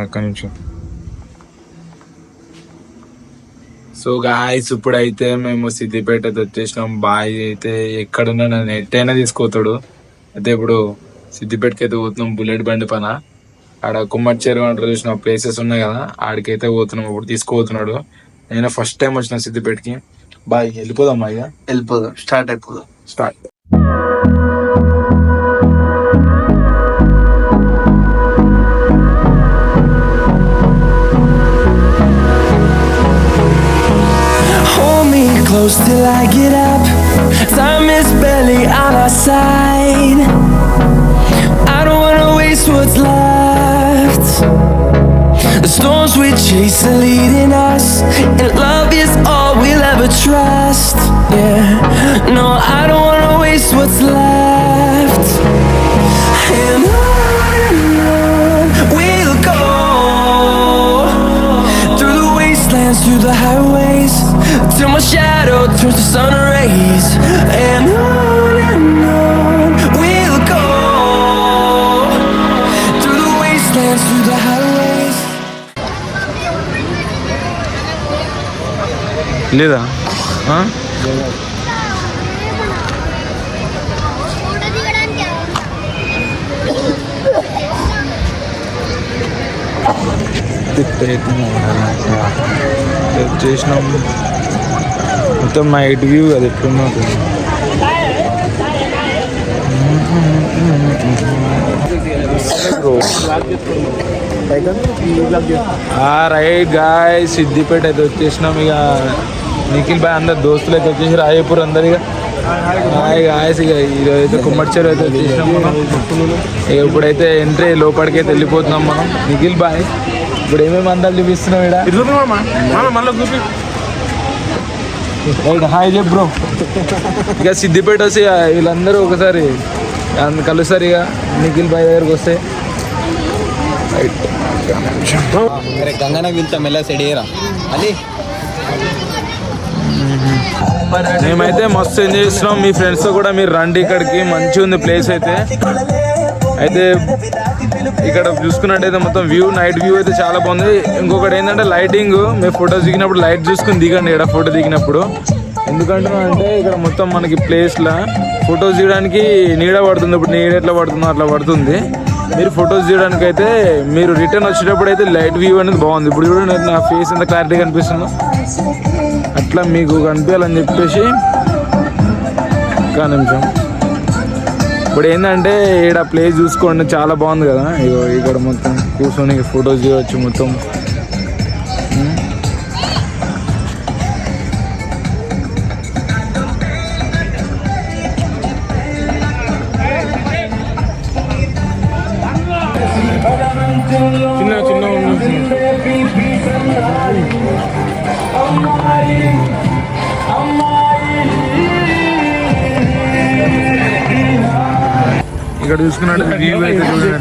ఒక్క నిమిషం. So guys ఇప్పుడైతే మేము సిద్దిపేట అయితే వచ్చేసినాం. బాయ్ అయితే ఎక్కడున్నా నన్ను ఎట్టైనా తీసుకుపోతాడు. అయితే ఇప్పుడు సిద్దిపేటకి అయితే పోతున్నాం బుల్లెట్ బండి పైన. ఆడ కుమ్మటి చెరువు అంటారు చూసిన ప్లేసెస్ ఉన్నాయి కదా, ఆడికైతే పోతున్నాం. ఇప్పుడు తీసుకుపోతున్నాడు. నేను ఫస్ట్ టైం వచ్చిన సిద్దిపేటకి. బాయ్ వెళ్ళిపోదాం. ఇక వెళ్ళిపోదాం, స్టార్ట్ అయిపోదాం. Start. Close till I get up. Time is barely on our side. I don't wanna waste what's left. The storms we chase are leading us, and love is all we'll ever trust. Yeah, no, I don't wanna waste what's left. And on we'll go, through the wastelands, through the highways, till my shadow turns to sun rays. And on we'll go, through the wastelands, through the highways. లేదా చేసినాం. మొత్తం night view అది ఎట్లున్నా right guy. Siddipet అయితే వచ్చేసినాం. ఇక Nikhil bye అందరు దోస్తులు అయితే వచ్చేసి రాయపూర్ అందరు. ఇక గాయస్ ఇక ఈరోజు అయితే కుమ్మటి చెరువు అయితే వచ్చేసినాం మనం. ఇక ఇప్పుడైతే ఎంట్రీ లోపలికి అయితే వెళ్ళిపోతున్నాం మనం. నిఖిల్ బాయ్ ఇప్పుడు ఏమేమి అందాలు చూపిస్తున్నాం ఇక్కడ. హాయ్ చెప్ బ్రో. ఇక సిద్దిపేట వచ్చి వీళ్ళందరూ ఒకసారి కలుస్తారు. ఇక నిఖిల్ బాయ్ దగ్గరకు వస్తే మేమైతే మస్తు ఎంజాయ్ చేస్తున్నాం. మీ ఫ్రెండ్స్తో కూడా మీరు రండి ఇక్కడికి. మంచిగా ఉంది ప్లేస్ అయితే. అయితే ఇక్కడ చూసుకున్నట్టయితే మొత్తం వ్యూ, నైట్ వ్యూ అయితే చాలా బాగుంది. ఇంకొకటి ఏంటంటే లైటింగ్. మీరు ఫొటోస్ దిగినప్పుడు లైట్ చూసుకుని దిగండి ఇక్కడ ఫోటో దిగినప్పుడు. ఎందుకంటున్నా అంటే ఇక్కడ మొత్తం మనకి ప్లేస్లో ఫొటోస్ తీయడానికి నీడ పడుతుంది. ఇప్పుడు నీడ ఎట్లా పడుతుందో అట్లా పడుతుంది. మీరు ఫొటోస్ తీయడానికి అయితే మీరు రిటర్న్ వచ్చేటప్పుడు అయితే లైట్ వ్యూ అనేది బాగుంది. ఇప్పుడు కూడా నా ఫేస్ ఎంత క్లారిటీ కనిపిస్తుందో అట్లా మీకు కనిపించాలని చెప్పేసి ఒక నిమిషం. ఇప్పుడు ఏంటంటే ఇక్కడ ప్లేస్ చూసుకోండి, చాలా బాగుంది కదా. ఇగో ఇక్కడ మొత్తం కూర్చొని ఫొటోస్ తీయవచ్చు మొత్తం. చిన్న చిన్న ఇక్కడ చూసుకున్నట్టు వ్యూ అయితే చూడండి.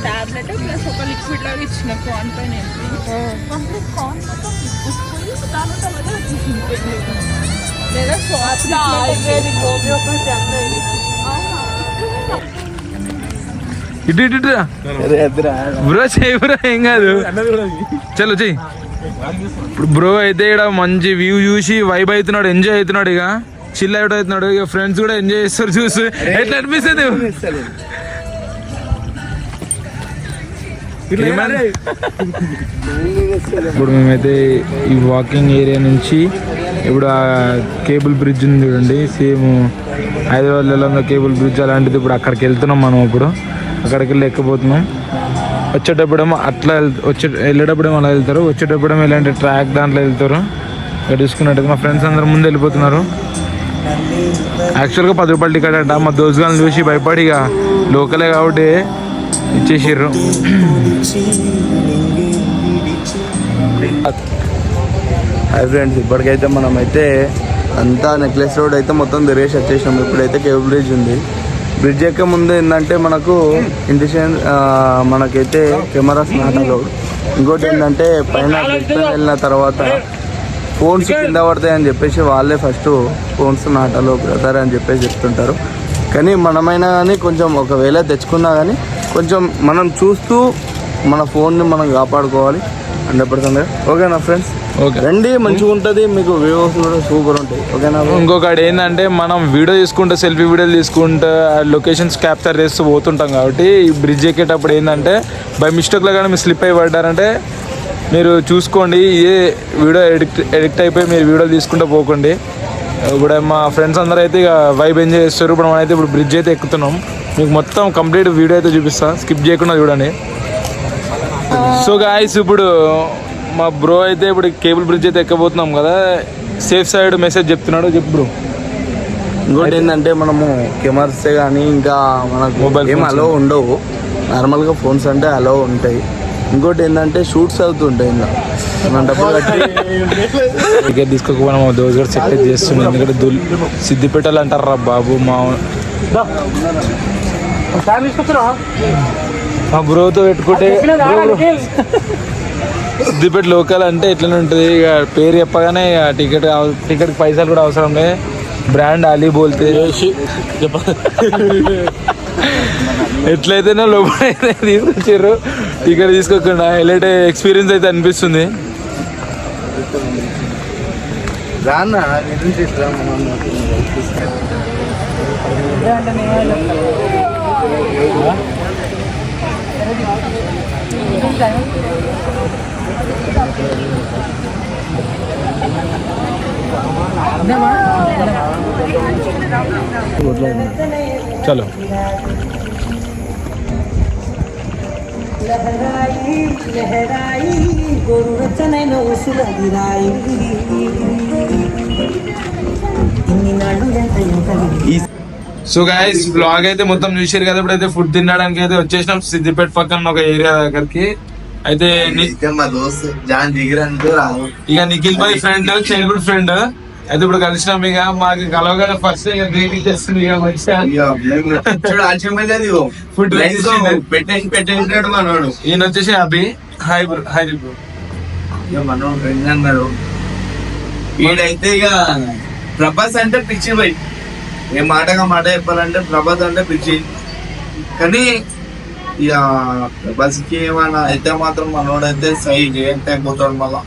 టాబ్లెట్ ప్లస్ ఒక లిక్విడ్ లాగా ఇచ్చిన కార్న్ పైన ఇటు ఇటు బ్రో చెయ్యి బ్రో, ఏం కాదు. చలో చెయ్యి. ఇప్పుడు బ్రో అయితే ఇక్కడ మంచి వ్యూ చూసి వైబ్ అవుతున్నాడు, ఎంజాయ్ అవుతున్నాడు, ఇక చిల్ అవుట్ అవుతున్నాడు. ఇక ఫ్రెండ్స్ కూడా ఎంజాయ్ చేస్తారు చూసి. ఎట్లా అనిపిస్తుంది? ఇప్పుడు మేమైతే ఈ వాకింగ్ ఏరియా నుంచి ఇప్పుడు ఆ కేబుల్ బ్రిడ్జ్ ఉంది చూడండి, సేమ్ హైదరాబాద్లో ఉన్న కేబుల్ బ్రిడ్జ్ అలాంటిది. ఇప్పుడు అక్కడికి వెళ్తున్నాం మనం. ఇప్పుడు అక్కడికి వెళ్ళి ఎక్కిపోతున్నాం. వచ్చేటప్పుడేమో అట్లా వెళ్ళేటప్పుడేమో అలా వెళ్తారు, వచ్చేటప్పుడేమో ఇలాంటి ట్రాక్ దాంట్లో వెళ్తారు. ఇక్కడ చూసుకున్నట్టు మా ఫ్రెండ్స్ అందరూ ముందు వెళ్ళిపోతున్నారు. యాక్చువల్గా 10 రూపాయలు టికెట్ అంట. మా దోస్తుగాలను చూసి భయపడి ఇక లోకలే కాబట్టి ఇచ్చేసారు. హాయ్ ఫ్రెండ్స్, ఇప్పటికైతే మనమైతే అంతా నెక్లెస్ రోడ్ అయితే మొత్తం తిరిగేసి వచ్చేసినాం. ఇప్పుడైతే కేబుల్ బ్రిడ్జ్ ఉంది. బ్రిడ్జ్ ఎక్క ముందు ఏంటంటే మనకు ఇండిషన్ మనకైతే కెమెరాస్ నాట్ అలౌడ్. ఇంకోటి ఏంటంటే పైన బ్రిడ్జ్ పైన వెళ్ళిన తర్వాత ఫోన్స్ కింద పడతాయి అని చెప్పేసి వాళ్ళే first phones not allowed brother అని చెప్పేసి చెప్తుంటారు. కానీ మనమైనా కానీ కొంచెం ఒకవేళ తెచ్చుకున్నా కానీ కొంచెం మనం చూస్తూ మన ఫోన్ని మనం కాపాడుకోవాలి 100%. ఓకేనా ఫ్రెండ్స్? ఓకే రండి, మంచిగా ఉంటుంది, మీకు వ్యూస్ కూడా సూపర్ ఉంటాయి. ఓకేనా? ఇంకొకటి ఏంటంటే మనం వీడియో తీసుకుంటే సెల్ఫీ వీడియోలు తీసుకుంటే లొకేషన్స్ క్యాప్చర్ చేస్తూ పోతుంటాం కాబట్టి ఈ బ్రిడ్జ్ ఎక్కేటప్పుడు ఏంటంటే బై మిస్టేక్లో కానీ మీరు స్లిప్ అయి పడ్డారంటే మీరు చూసుకోండి. ఏ వీడియో ఎడిక్ట్ అయిపోయి మీరు వీడియోలు తీసుకుంటూ పోకండి. ఇప్పుడు మా ఫ్రెండ్స్ అందరూ అయితే ఇక వైబ్ ఎంజాయ్ చేస్తారు. ఇప్పుడు మనమైతే ఇప్పుడు బ్రిడ్జ్ అయితే ఎక్కుతున్నాం. మీకు మొత్తం కంప్లీట్ వీడియో అయితే చూపిస్తాను, స్కిప్ చేయకుండా చూడండి. సో గాయ్స్, ఇప్పుడు మా బ్రో అయితే ఇప్పుడు కేబుల్ బ్రిడ్జ్ అయితే ఎక్కబోతున్నాం కదా, సేఫ్ సైడ్ మెసేజ్ చెప్తున్నాడు. చెప్పు బ్రో. ఇంకోటి ఏంటంటే మనము కెమెరాస్ కానీ ఇంకా మనకు మొబైల్ ఏం అలో ఉండవు, నార్మల్గా ఫోన్స్ అంటే అలో ఉంటాయి. ఇంకోటి ఏంటంటే షూట్స్ అవుతుంటాయి ఇంకా మన డబ్బులు కట్టి టికెట్ తీసుకోకపోయినా మా దోస్ కూడా సెట్ చేస్తున్నాం. ఎందుకంటే సిద్దిపేటలు అంటారు రా బాబు. మా బ్రోతో పెట్టుకుంటే సిద్దిపేట లోకల్ అంటే ఎట్లనే ఉంటుంది. ఇక పేరు చెప్పగానే ఇక టికెట్ పైసలు కూడా అవసరం లేదు. బ్రాండ్ అలీ బోల్తే ఎట్లయితేనే లోపల తీసుకొచ్చారు. టికెట్ తీసుకోకుండా ఎలాంటి ఎక్స్పీరియన్స్ అయితే అనిపిస్తుంది. చలో సో గైస్, బ్లాగ్ అయితే మొత్తం చూసారు కదా. ఇప్పుడైతే ఫుడ్ తినడానికి అయితే వచ్చేసినాం సిద్దిపేట పక్కన ఒక ఏరియా దగ్గరికి. అయితే ఇక నిఖిల్ భాయ్ ఫ్రెండ్, చైల్డ్హుడ్ ఫ్రెండ్ అయితే ఇప్పుడు కలిసినాం. ఇక మాకు కలవగానే ఫస్ట్ గ్రీట్ ఇచ్చేస్తుంది. ఇక ఫుడ్ ఈయన వచ్చేసి Abhi. Hi bro. Hi bro. మనం ఫ్రెండ్ అన్నాడు. వీడైతే ఇక ప్రభాస్ అంటే పిచ్చి పోయి ఏ మాటగా మాట చెప్పాలంటే ప్రభాస్ అంటే పిచ్చి. కానీ ఇక ప్రభాస్కి ఏమైనా అయితే మాత్రం మనోడైతే సై జయంట్ అయిపోతాడు మళ్ళా.